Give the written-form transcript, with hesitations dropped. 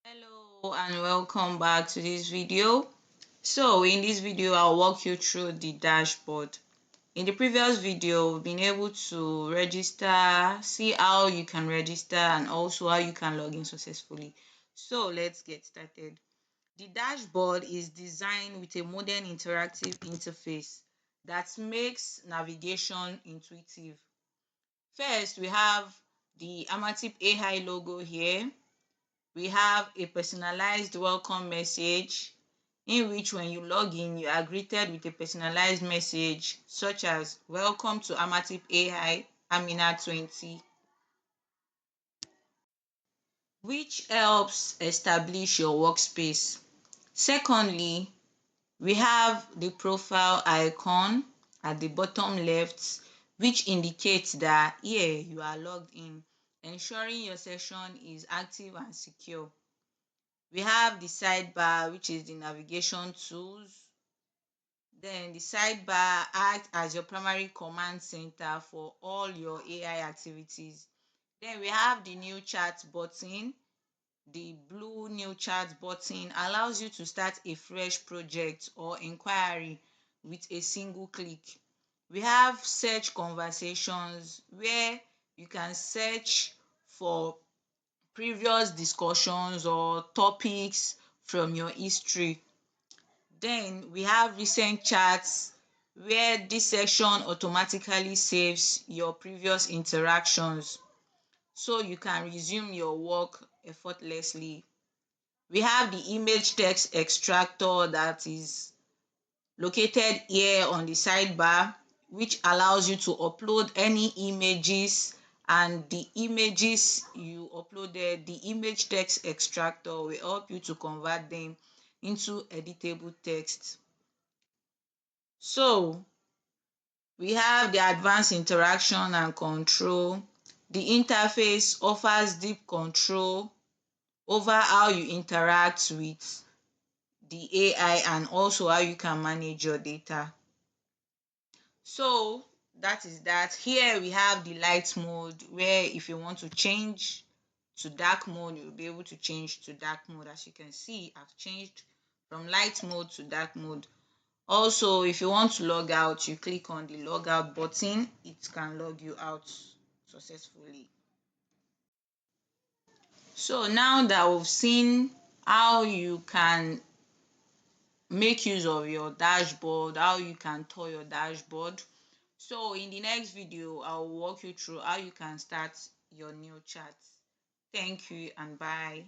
Hello and welcome back to this video. So in this video I'll walk you through the dashboard. In the previous video we've been able to register, see how you can register and also how you can log in successfully. So let's get started. The dashboard is designed with a modern interactive interface that makes navigation intuitive. First, we have the Amatip AI logo here. We have a personalized welcome message in which when you log in, you are greeted with a personalized message such as welcome to Amatip AI Amina 20, which helps establish your workspace. Secondly, we have the profile icon at the bottom left, which indicates that here you are logged in, ensuring your session is active and secure. We have the sidebar, which is the navigation tools. Then the sidebar acts as your primary command center for all your AI activities. Then we have the new chat button. The blue new chat button allows you to start a fresh project or inquiry with a single click. We have search conversations where you can search for previous discussions or topics from your history. Then we have recent chats where this section automatically saves your previous interactions so you can resume your work effortlessly. We have the image text extractor that is located here on the sidebar, which allows you to upload any images, and the images you uploaded, the image text extractor will help you to convert them into editable text. So we have the advanced interaction and control. The interface offers deep control over how you interact with the AI and also how you can manage your data. So that is that. Here we have the light mode where if you want to change to dark mode, you'll be able to change to dark mode. As you can see, I've changed from light mode to dark mode. Also, if you want to log out, you click on the log out button. It can log you out successfully. So now that we've seen how you can make use of your dashboard, how you can tour your dashboard, so in the next video I'll walk you through how you can start your new chat. Thank you and bye.